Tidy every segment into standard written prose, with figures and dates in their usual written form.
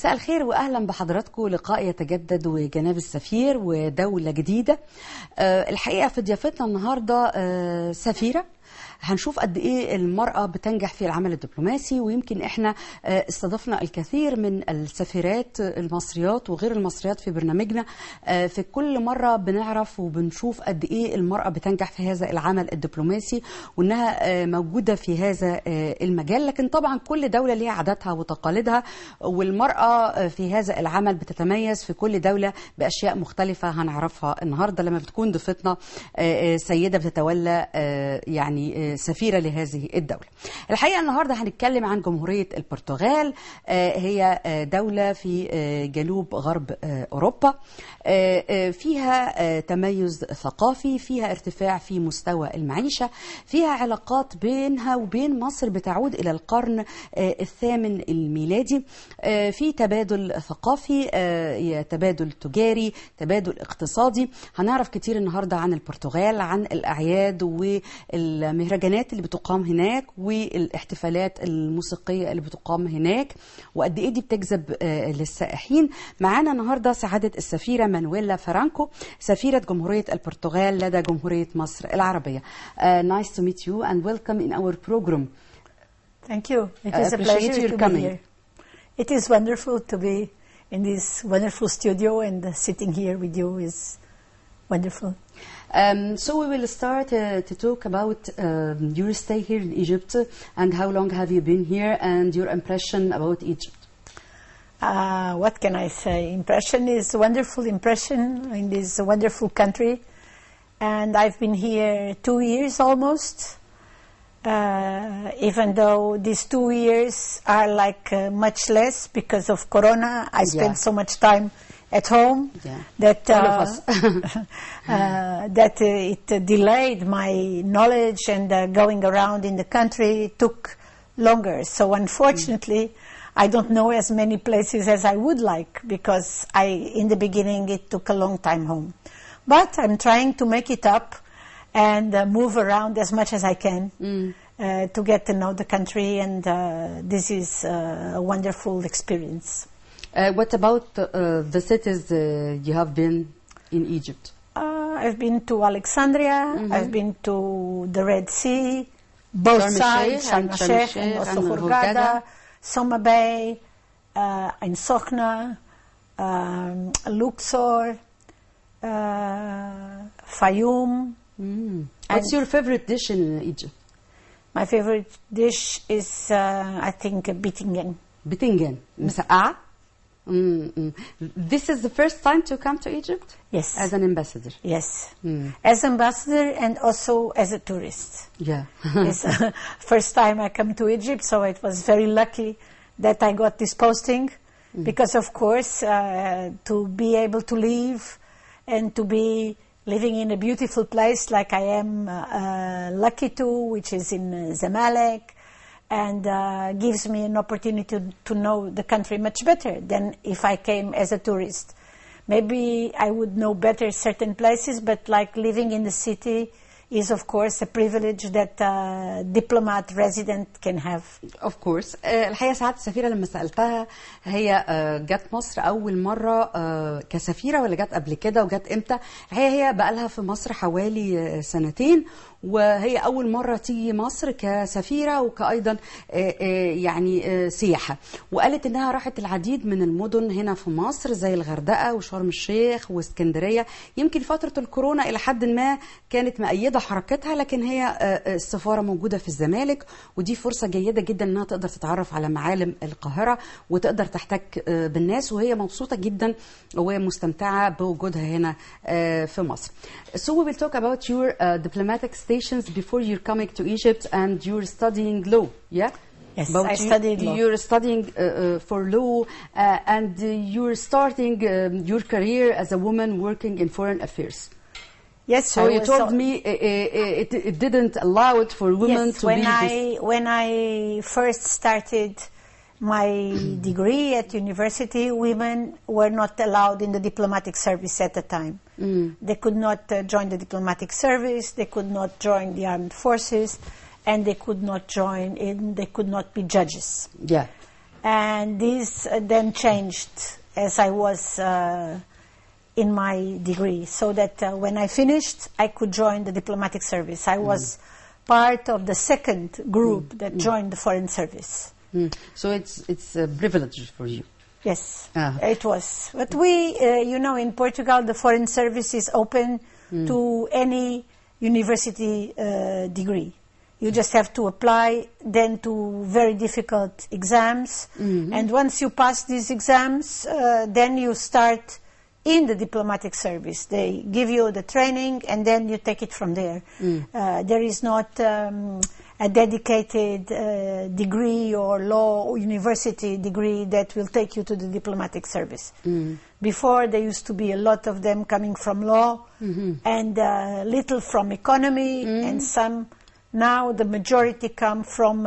مساء الخير واهلا بحضراتكم. لقاء يتجدد وجناب السفير ودولة جديدة. الحقيقة في ضيافتنا النهاردة سفيرة. هنشوف قد ايه المرأة بتنجح في العمل الدبلوماسي، ويمكن احنا استضفنا الكثير من السفيرات المصريات وغير المصريات في برنامجنا. في كل مرة بنعرف وبنشوف قد ايه المرأة بتنجح في هذا العمل الدبلوماسي وانها موجودة في هذا المجال. لكن طبعا كل دولة ليها عاداتها وتقاليدها، والمرأة في هذا العمل بتتميز في كل دولة بأشياء مختلفة هنعرفها النهاردة لما بتكون ضيفتنا سيدة بتتولى يعني سفيرة لهذه الدولة. الحقيقة النهاردة هنتكلم عن جمهورية البرتغال. هي دولة في جنوب غرب أوروبا، فيها تميز ثقافي، فيها ارتفاع في مستوى المعيشة، فيها علاقات بينها وبين مصر بتعود إلى القرن الثامن الميلادي، في تبادل ثقافي، تبادل تجاري، تبادل اقتصادي. هنعرف كتير النهاردة عن البرتغال، عن الأعياد والمهرجانات اللي بتقام هناك والاحتفالات الموسيقية اللي بتقام هناك، وقد ايه دي بتجذب للسائحين. معانا النهاردة سعادة السفيرة مانويلا فرانكو، سفيرة جمهورية البرتغال لدى جمهورية مصر العربية. Nice to meet you and welcome in our program. Thank you. It is a pleasure to be here. It is wonderful to be in this wonderful studio, and sitting here with you is wonderful. So we will start to talk about your stay here in Egypt and how long have you been here and your impression about Egypt. What can I say? Impression is a wonderful impression in this wonderful country, and I've been here 2 years almost. Even though these 2 years are like much less because of Corona, I spent so much time at home that that it delayed my knowledge, and going around in the country took longer. So unfortunately, I don't know as many places as I would like, because in the beginning it took a long time home. But I'm trying to make it up and move around as much as I can to get to know the country, and this is a wonderful experience. What about the cities you have been in Egypt? I've been to Alexandria, I've been to the Red Sea, both sides, Sharm el-Sheikh and also Hurghada, Soma Bay, Ain Sokhna, Luxor, Fayoum. What's your favorite dish in Egypt? My favorite dish is, I think, bitingen. Bitingen, مسقعة. This is the first time to come to Egypt? Yes. As an ambassador? Yes. As ambassador and also as a tourist. Yeah. It's the first time I come to Egypt, so it was very lucky that I got this posting, because of course to be able to live and to be living in a beautiful place like I am lucky to, which is in Zamalek, and gives me an opportunity to know the country much better than if I came as a tourist. Maybe I would know better certain places, but like living in the city is of course a privilege that a diplomat resident can have. Of course. الحقيقة سعادة السفيرة لما سألتها هي جت مصر أول مرة كسفيرة ولا جت قبل كده وجت إمتى؟ هي بقى لها في مصر حوالي 2 سنين، وهي أول مرة تيجي مصر كسفيرة وكأيضا يعني سياحة. وقالت إنها راحت العديد من المدن هنا في مصر زي الغردقة وشرم الشيخ واسكندرية. يمكن فترة الكورونا إلى حد ما كانت مؤيدة حركتها، لكن هي السفارة موجودة في الزمالك، ودي فرصة جيدة جدا إنها تقدر تتعرف على معالم القاهرة وتقدر تحتك بالناس، وهي مبسوطة جدا ومستمتعة بوجودها هنا في مصر. So we will talk about your diplomatic stations before you're coming to Egypt, and you're studying law, yeah? Yes, I studied law. You're studying for law, and you're starting your career as a woman working in foreign affairs. Yes, so you told me it didn't allow it for women to be when I first started my degree at university, women were not allowed in the diplomatic service at the time. They could not join the diplomatic service, they could not join the armed forces, and they could not join in, they could not be judges. Yeah. And this then changed as I was in my degree, so that when I finished, I could join the diplomatic service. I was part of the second group that joined the foreign service. So it's a privilege for you. Yes, it was. But we, in Portugal, the foreign service is open to any university degree. You just have to apply then to very difficult exams. And once you pass these exams, then you start in the diplomatic service. They give you the training and then you take it from there. There is not a dedicated degree or law or university degree that will take you to the diplomatic service. Before, there used to be a lot of them coming from law and little from economy and some. Now the majority come from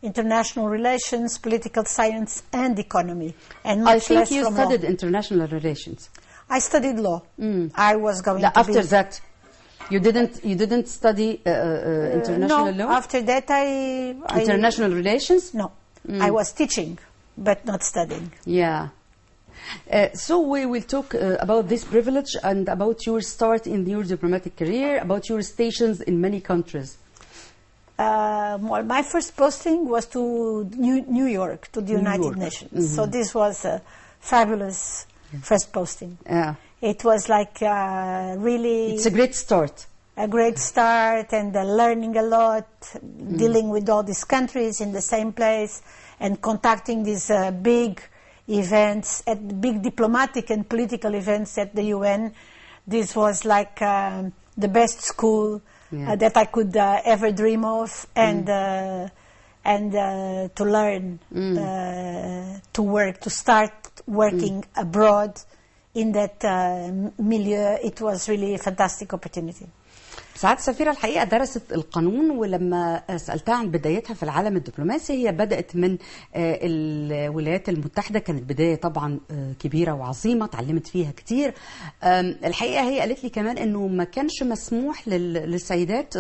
international relations, political science and economy. And much I think less you from studied law. international relations. I studied law. I was going to After be... that, you didn't study international no, law? after that I International relations? No, I was teaching, but not studying. Yeah. So we will talk about this privilege and about your start in your diplomatic career, about your stations in many countries. Well, my first posting was to New York, to the United Nations. So this was a fabulous first posting. Yeah. It was like really... It's a great start. A great start, and learning a lot, dealing with all these countries in the same place, and contacting these big events, at big diplomatic and political events at the UN. This was like the best school that I could ever dream of, and to learn, to work, to start working abroad in that milieu. It was really a fantastic opportunity. سعادة السفيرة الحقيقة درست القانون، ولما سألتها عن بدايتها في العالم الدبلوماسي هي بدأت من الولايات المتحدة. كانت بداية طبعا كبيرة وعظيمة، تعلمت فيها كتير. الحقيقة هي قالت لي كمان أنه ما كانش مسموح للسيدات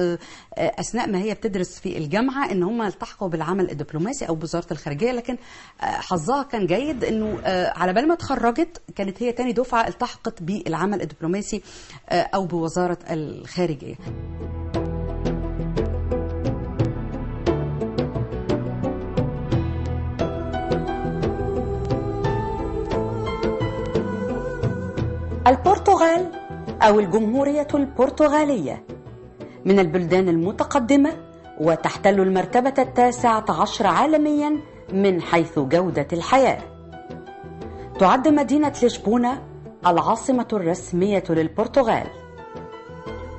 أثناء ما هي بتدرس في الجامعة أن هم يلتحقوا بالعمل الدبلوماسي أو بوزارة الخارجية، لكن حظها كان جيد أنه على بال ما اتخرجت كانت هي تاني دفعة التحقت بالعمل الدبلوماسي أو بوزارة الخارجية. البرتغال أو الجمهورية البرتغالية من البلدان المتقدمة، وتحتل المرتبة 19 عالميا من حيث جودة الحياة. تعد مدينة لشبونة العاصمة الرسمية للبرتغال،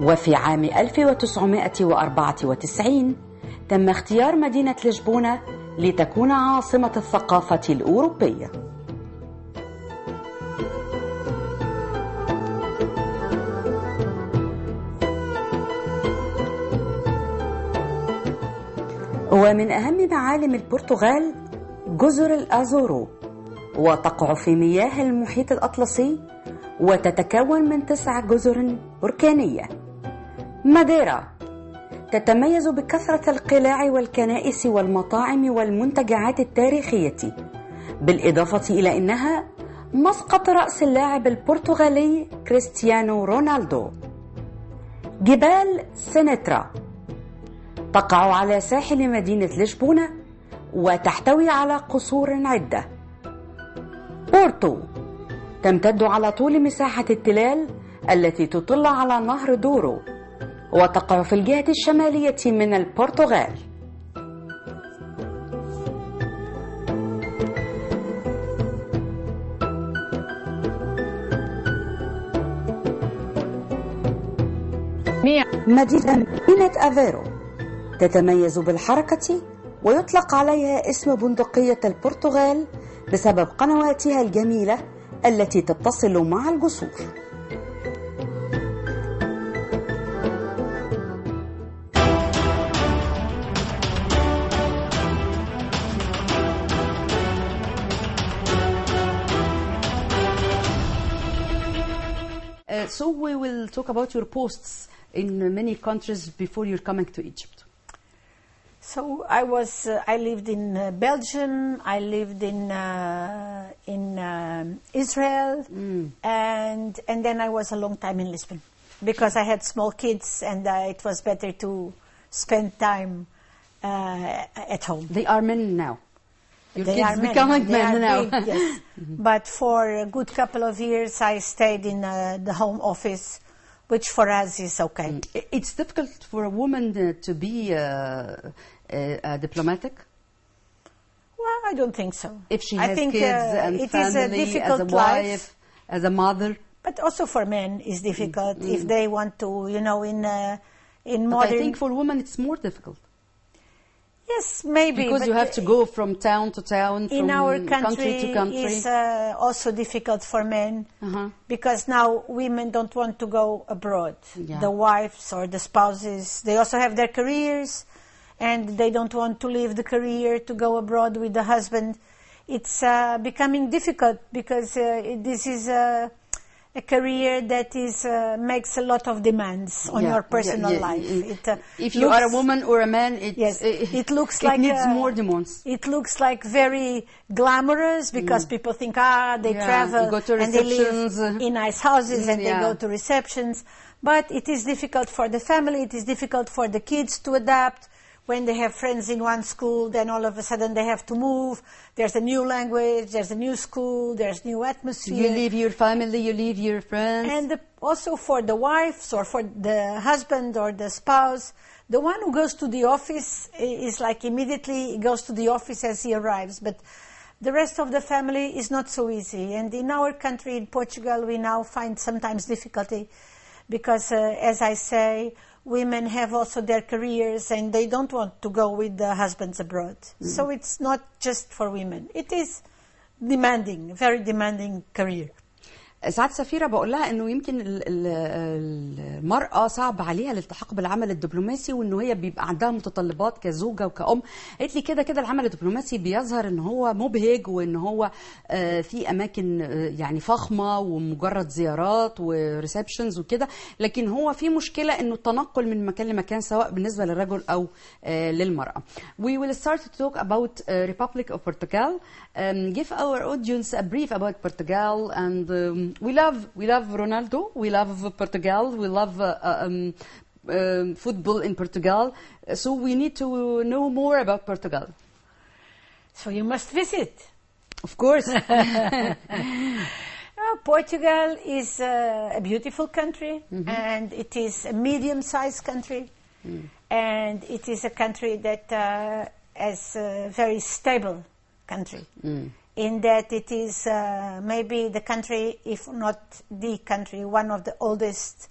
وفي عام 1994 تم اختيار مدينة لشبونة لتكون عاصمة الثقافة الأوروبية. ومن أهم معالم البرتغال جزر الأزورو، وتقع في مياه المحيط الأطلسي، وتتكون من 9 جزر بركانية. ماديرا تتميز بكثرة القلاع والكنائس والمطاعم والمنتجعات التاريخية، بالإضافة إلى أنها مسقط رأس اللاعب البرتغالي كريستيانو رونالدو. جبال سينترا تقع على ساحل مدينة لشبونة، وتحتوي على قصور عدة. بورتو تمتد على طول مساحة التلال التي تطل على نهر دورو، وتقع في الجهة الشمالية من البرتغال. مدينة أفيرو تتميز بالحركة، ويطلق عليها اسم بندقية البرتغال بسبب قنواتها الجميلة التي تتصل مع الجسور. So we will talk about your posts in many countries before you're coming to Egypt. So I lived in Belgium, I lived in Israel, and then I was a long time in Lisbon because I had small kids and it was better to spend time at home. They are men now. Your They kids are men. becoming They men are now. big, yes. But for a good couple of years I stayed in the home office, which for us is okay. It's difficult for a woman to be diplomatic. Well, I don't think so. If she I has think, kids and it is a family, difficult as a wife, life. as a mother. But also for men it's difficult if they want to, in But modern... I think for women it's more difficult. Yes, maybe. Because but you have to go from town to town, in from our country to country. is also difficult for men because now women don't want to go abroad. Yeah. The wives or the spouses, they also have their careers and they don't want to leave the career to go abroad with the husband. It's becoming difficult because this is a career that makes a lot of demands on your personal life. If you are a woman or a man, it looks it like needs more demands. It looks like very glamorous because people think they travel you go to and they live receptions. in nice houses and they go to receptions. But it is difficult for the family. It is difficult for the kids to adapt. When they have friends in one school, then all of a sudden they have to move. There's a new language, there's a new school, there's new atmosphere. You leave your family, you leave your friends. And also for the wives or for the husband or the spouse, the one who goes to the office is like immediately he goes to the office as he arrives. But the rest of the family is not so easy. And in our country, in Portugal, we now find sometimes difficulty because, as I say, women have also their careers and they don't want to go with the husbands abroad. So it's not just for women. It is demanding, very demanding career. ساعات سفيرة بقول لها انه يمكن المرأة صعب عليها الالتحاق بالعمل الدبلوماسي وانه هي بيبقى عندها متطلبات كزوجة وكأم. قالت لي كده كده العمل الدبلوماسي بيظهر ان هو مبهج وان هو في اماكن يعني فخمة ومجرد زيارات وريسبشنز وكده، لكن هو في مشكلة انه التنقل من مكان لمكان سواء بالنسبة للرجل او للمرأة. We will start to talk about Republic of Portugal. Give our audience a brief about Portugal and we love Ronaldo, we love Portugal, we love football in Portugal, so we need to know more about Portugal. So you must visit. Of course. Portugal is a beautiful country and it is a medium-sized country and it is a country that is a very stable country. In that it is maybe the country, if not the country, one of the oldest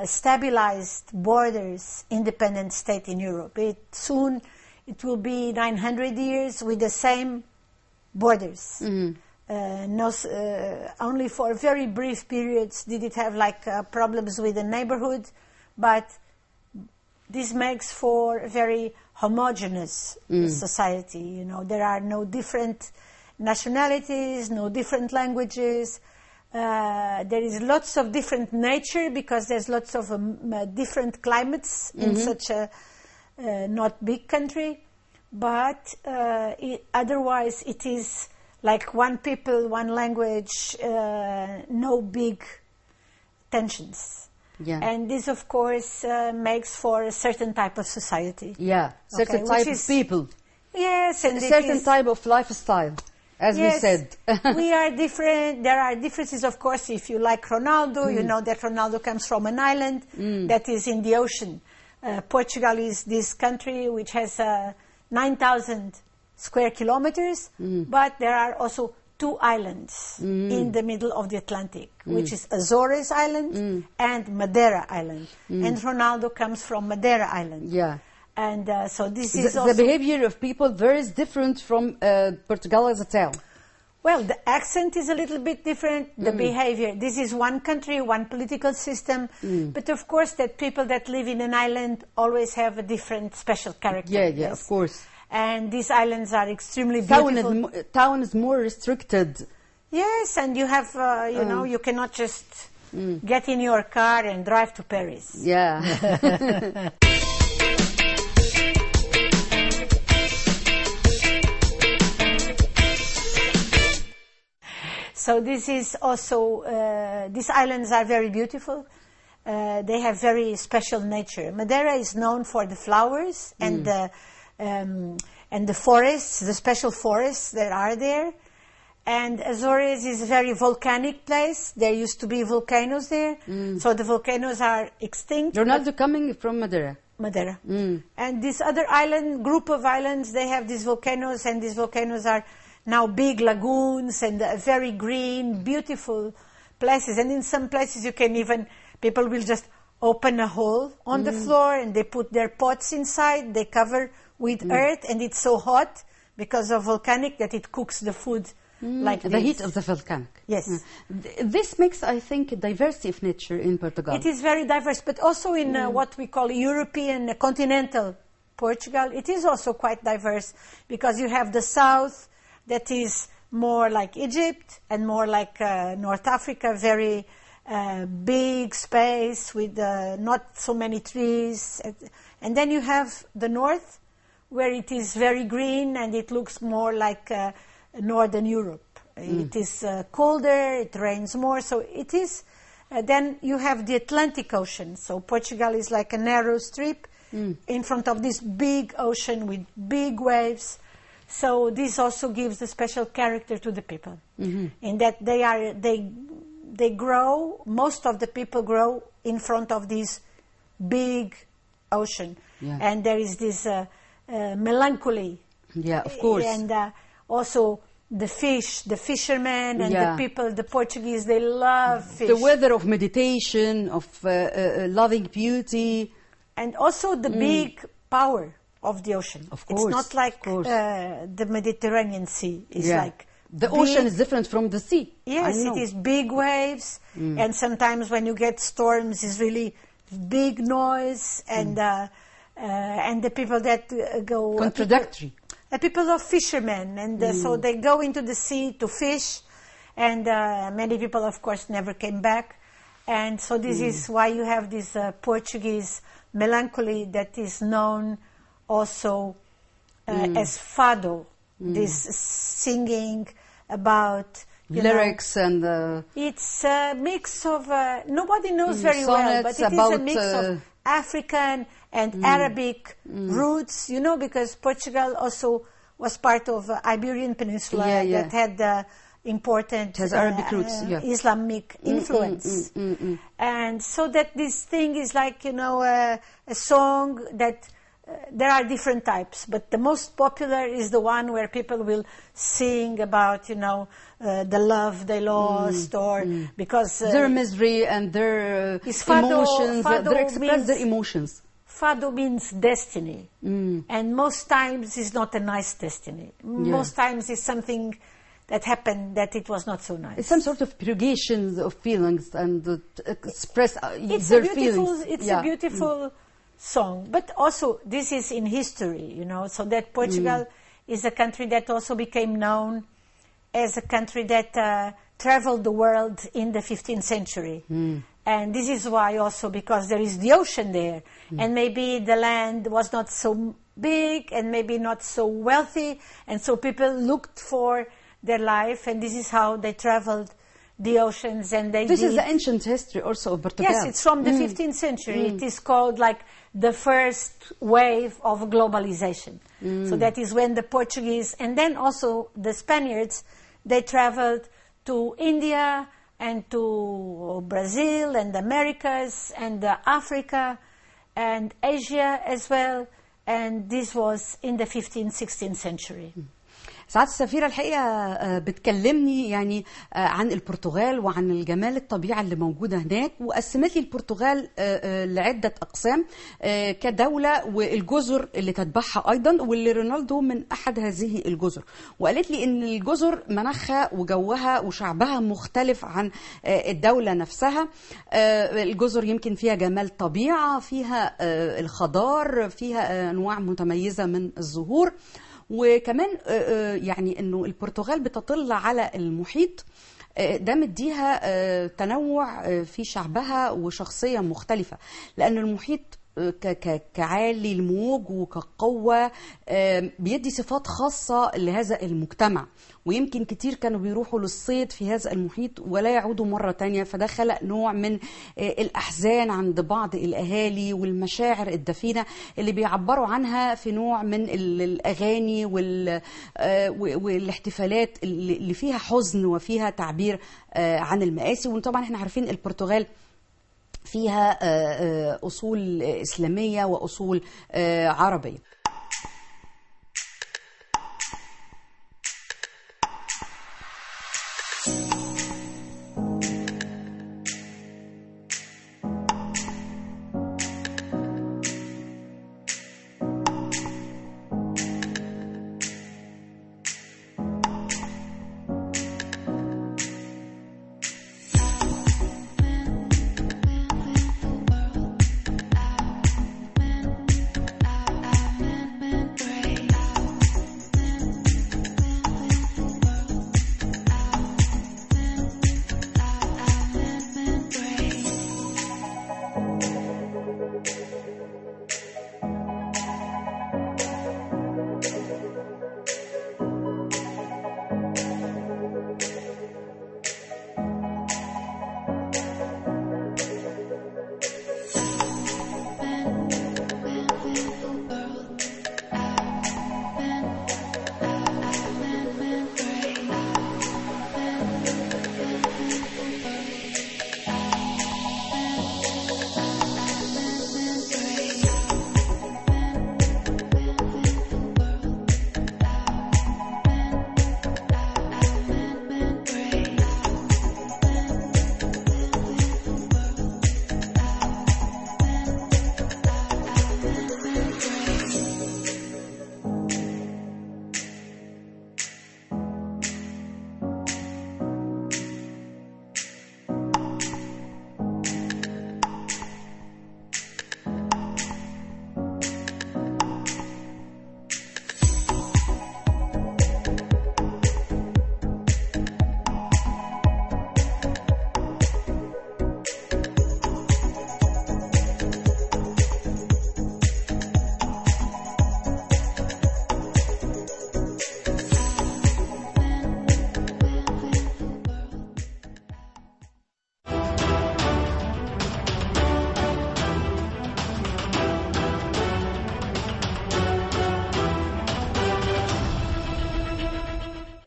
stabilized borders independent state in Europe. Soon it will be 900 years with the same borders. Only for very brief periods did it have problems with the neighborhood, but this makes for a very homogeneous society. There are no different nationalities, no different languages. There is lots of different nature because there's lots of different climates in such a not big country. But otherwise it is like one people, one language, no big tensions. Yeah. And this, of course, makes for a certain type of society. Yeah, certain type of people. Yes, and a certain type of lifestyle. As we said. We are different. There are differences, of course. If you like Ronaldo, you know that Ronaldo comes from an island that is in the ocean. Portugal is this country which has 9,000 square kilometers, but there are also two islands in the middle of the Atlantic, which is Azores Island and Madeira Island. And Ronaldo comes from Madeira Island. Yeah. And so this is also... The behavior of people very different from Portugal as a town. Well, the accent is a little bit different, the behavior. This is one country, one political system, but of course that people that live in an island always have a different special character. Yeah, of course. And these islands are extremely beautiful. Town is more restricted. Yes, and you have, you cannot just get in your car and drive to Paris. Yeah. So this is also, these islands are very beautiful. They have very special nature. Madeira is known for the flowers and the forests, the special forests that are there. And Azores is a very volcanic place. There used to be volcanoes there. So the volcanoes are extinct. You're not coming from Madeira? Madeira. And this other island, group of islands, they have these volcanoes, and these volcanoes are now big lagoons and very green, beautiful places. And in some places you can even, people will just open a hole on the floor and they put their pots inside, they cover with earth, and it's so hot because of volcanic that it cooks the food like the heat of the volcanic. Yes. This makes, I think, a diversity of nature in Portugal. It is very diverse, but also in what we call European continental Portugal, it is also quite diverse, because you have the south that is more like Egypt and more like North Africa, very big space with not so many trees. And then you have the north, where it is very green and it looks more like Northern Europe. It is colder, it rains more, so it is. Then you have the Atlantic Ocean. So Portugal is like a narrow strip in front of this big ocean with big waves. So this also gives a special character to the people, in that they grow. Most of the people grow in front of this big ocean, and there is this melancholy. Yeah, of course. And also the fish, the fishermen, and the people, the Portuguese, they love fish. The weather of meditation, of loving beauty. And also the big power of the ocean. Of course. It's not like the Mediterranean Sea. It's like... The ocean is different from the sea. Yes, it is big waves. And sometimes when you get storms, it's really big noise. And the people that go... Contradictory. People of fishermen, and so they go into the sea to fish, and many people, of course, never came back. And so this is why you have this Portuguese melancholy that is known also as fado, this singing about... lyrics and... It's a mix of... nobody knows very well, but it is a mix of African and Arabic roots, because Portugal also was part of Iberian Peninsula that had important Arabic roots, Islamic influence. And so that this thing is like, a song that there are different types, but the most popular is the one where people will sing about, the love they lost, or because... their misery and their emotions, they express their emotions. Fado means destiny, and most times it's not a nice destiny. Most times it's something that happened that it was not so nice. It's some sort of purgation of feelings and express their feelings. It's a beautiful song, but also this is in history, so that Portugal is a country that also became known as a country that traveled the world in the 15th century. And this is why also, because there is the ocean there, and maybe the land was not so big and maybe not so wealthy, and so people looked for their life, and this is how they traveled the oceans. And this is the ancient history also of Portugal. Yes, it's from the 15th century. It is called like the first wave of globalization. So that is when the Portuguese, and then also the Spaniards, they traveled to India and to Brazil and the Americas and Africa and Asia as well. And this was in the 15th, 16th century. سعادة السفيرة الحقيقة بتكلمني يعني عن البرتغال وعن الجمال الطبيعة اللي موجودة هناك، وقسمت لي البرتغال لعدة أقسام كدولة والجزر اللي تتبعها أيضا، واللي رونالدو من أحد هذه الجزر. وقالت لي إن الجزر مناخها وجوها وشعبها مختلف عن الدولة نفسها. الجزر يمكن فيها جمال طبيعة، فيها الخضار، فيها أنواع متميزة من الزهور، وكمان يعني انه البرتغال بتطل على المحيط، ده مديها تنوع في شعبها وشخصية مختلفة، لأن المحيط كعالي الموج وكقوة، بيدي صفات خاصة لهذا المجتمع. ويمكن كتير كانوا بيروحوا للصيد في هذا المحيط ولا يعودوا مرة تانية، فده خلق نوع من الأحزان عند بعض الأهالي والمشاعر الدفينة اللي بيعبروا عنها في نوع من الأغاني والاحتفالات اللي فيها حزن وفيها تعبير عن المآسي. وطبعا احنا عارفين البرتغال فيها أصول إسلامية وأصول عربية.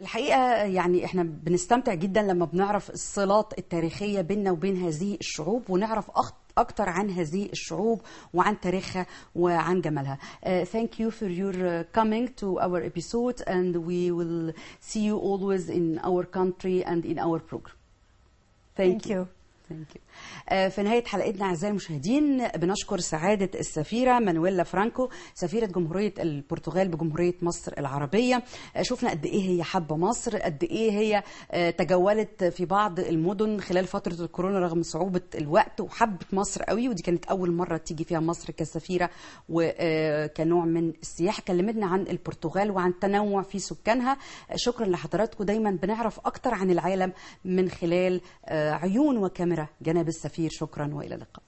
الحقيقة يعني احنا بنستمتع جدا لما بنعرف الصلات التاريخية بيننا وبين هذه الشعوب، ونعرف أكتر عن هذه الشعوب وعن تاريخها وعن جمالها. Thank you for your coming to our episode, and we will see you always in our country and in our program. Thank you. Thank you. في نهاية حلقتنا أعزائي المشاهدين بنشكر سعادة السفيرة مانويلا فرانكو سفيرة جمهورية البرتغال بجمهورية مصر العربية. شفنا قد إيه هي حابة مصر، قد إيه هي تجولت في بعض المدن خلال فترة الكورونا رغم صعوبة الوقت، وحبت مصر قوي، ودي كانت أول مرة تيجي فيها مصر كسفيرة وكنوع من السياحة. كلمتنا عن البرتغال وعن تنوع في سكانها. شكرا لحضراتكم، دايما بنعرف أكتر عن العالم من خلال عيون وكاميرا جناب السفير. شكرا وإلى اللقاء.